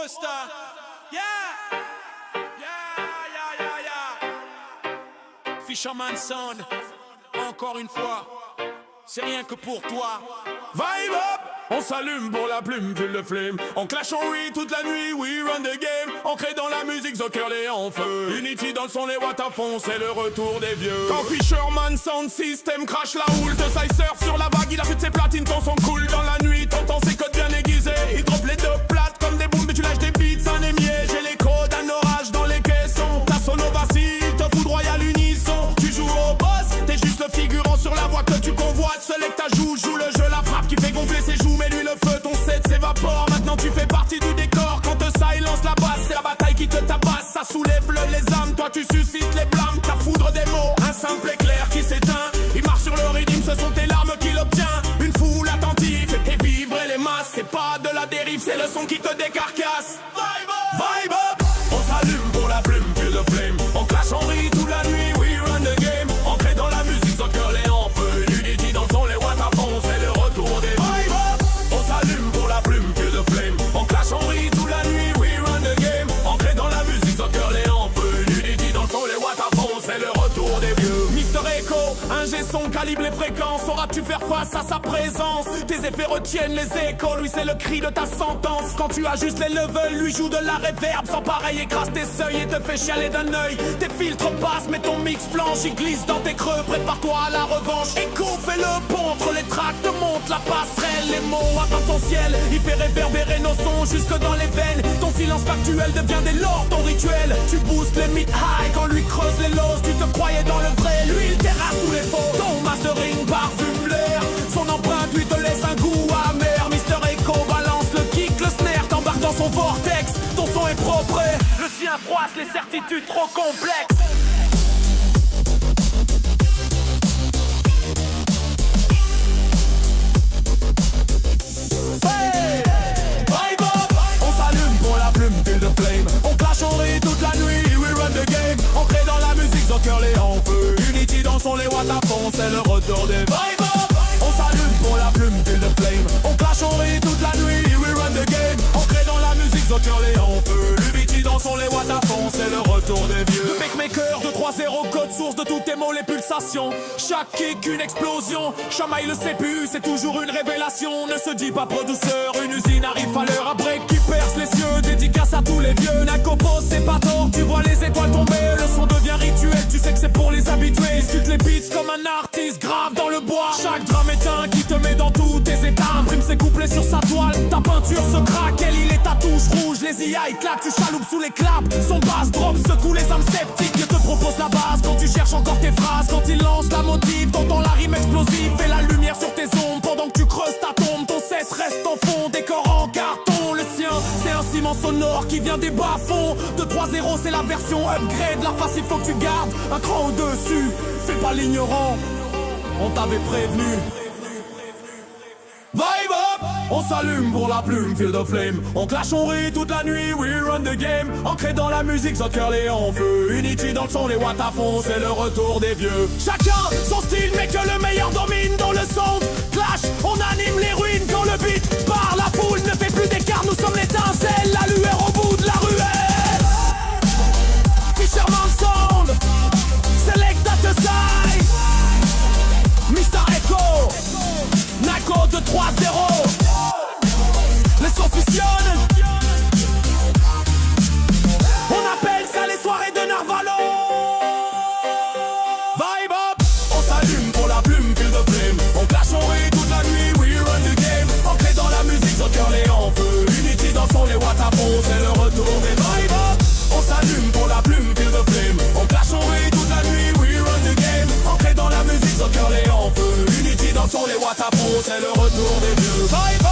Robusta. Yeah. Fisherman's Son. Encore une fois, c'est rien que pour toi. Vibe up, on s'allume pour la plume, file de flame. On clash en oui toute la nuit, we run the game. Ancré dans la musique, Zocker les en feu. Unity dans le son, les watts à fond, c'est le retour des vieux. Quand Fisherman Sound System crash la houle, de ça il surfe sur la vague, il a vu de ses platines, ton son cool dans la nuit. T'entends ses codes bien aiguisés, il drop les deux plates comme des booms, mais tu lâches des beats, un émier. J'ai les codes d'un orage dans les caissons. Ta sono vacille, te foudroie à l'unisson. Tu joues au boss, t'es juste le figurant sur la voie que tu convoites. Select ta joue le jeu, la frappe qui fait gonfler ses joues. Mais lui le feu, ton set s'évapore. Maintenant tu fais partie du décor. Quand te silence la basse, c'est la bataille qui te tabasse. Ça soulève les âmes, toi tu suscites les blâmes. Ta foudre des mots, un simple éclair qui s'éteint. Il marche sur le rythme, ce sont tes larmes qu'il obtient. Une foule attentive et fait vibrer les masses. C'est pas de la dérive, c'est le son qui te décarcasse. Vibe up, vibe up. On s'allume pour la plume, feel the flame. On clash en rit toute la nuit, we run the game. Ancré dans la musique, Zocker les en feu. Unity dans le son, les watts à fond, c'est le retour des vibe up. On s'allume pour la plume, feel the flame. On clash en rit toute la nuit, we run the game. Ancré dans la musique, Zocker les en feu. Unity dans le son, les watts à fond, c'est le retour des vieux. Mister Echo, un G-son calibre les fréquences. Sauras-tu faire face à sa présence? Tes effets retiennent les échos, lui c'est le cri de ta sentence. Quand tu ajustes les levels, lui joue de la réverb. Sans pareil écrase tes seuils et te fait chialer d'un œil. Tes filtres passent mais ton mix flanche. Il glisse dans tes creux, prépare-toi à la revanche. Echo fait le pont entre les tracts, te monte la passerelle. Les mots atteignent ton ciel, il fait réverbérer nos sons jusque dans les veines. Ton silence factuel devient dès lors ton rituel. Tu boostes les mid-high quand lui creuse les losses. Tu te croyais dans le vrai, lui il terrasse tous les faux. Ton mastering parfume l'air, son empreinte lui te laisse un goût amer. Mister Echo balance le kick, le snare, t'embarque dans son vortex. Ton son est propre, le sien froisse les certitudes trop complexes. Hey! Vibe up! On s'allume pour la plume, feel the flame. On clash, on rit toute la nuit, we run the game. Ancré dans la musique, Zocker les en feu. Unity dans son, les watts à fond, c'est le retour des vibe up. On s'allume pour la plume, feel the flame. On clash, on rit toute la nuit, we run the game. Ancré dans la musique, Zocker les en feu. Unity dans son, les watts à fond, c'est le retour des vieux. Le beatmaker, 2-3-0, code source de tous tes mots, les pulsations. Chaque kick, une explosion. Chamaille le CPU, c'est toujours une révélation. Ne se dit pas pro douceur, une usine arrive à l'heure. Un break qui perce les cieux, dédicace à tous les vieux. Nacopo, c'est pas tort, tu vois les étoiles tomber. Le son devient rituel, tu sais que c'est pour les habitués. Discute les beats comme un artiste, grave dans le bois. Chaque drame est un qui te met dans tous tes états. Imprime ses couplets sur sa toile, ta peinture se craque. Elle, il est ta touche rouge, les IA ils claquent. Tu chaloupes sous les claps, son bass drop secoue les âmes sceptiques. Il te propose la base quand tu cherches encore tes phrases. Quand il lance la motive, t'entends la rime explosive. Fais la lumière sur tes ombres pendant que tu creuses ta tombe. Ton set reste en fond, décor en carton. Le sien, c'est un ciment sonore qui vient des bas-fonds. 2-3-0, c'est la version upgrade. La face, il faut que tu gardes un cran au-dessus. Fais pas l'ignorant, on t'avait prévenu. Vibe up! On s'allume pour la plume, feel the flame. On clash, on rit toute la nuit, we run the game. Ancré dans la musique, Zocker les en feu. Unity dans le son, les watts à fond, c'est le retour des vieux. Chacun son style, mais que le meilleur domine dans le son. Clash, on anime les ruines quand le beat part. La foule ne fait plus d'écart, nous sommes l'étincelle. La lueur au bout de la ruelle. Fisherman Sound, select that the side. Mister Echo, Nako 2-3-0. Les sons fusionnent. On appelle ça les soirées de Narvalo. Vibe up. On s'allume pour la plume, feel the flame. On clash, on rit toute la nuit, we run the game. Ancré dans la musique, Zocker les en feu. Unity dans son, les watts à fond, c'est le retour des vibe up. On s'allume pour la plume, feel the flame. On clash, on rit toute la nuit, we run the game. Ancré dans la musique, Zocker les en feu. Unity dans son, les watts à fond, c'est le retour des vieux. Vibe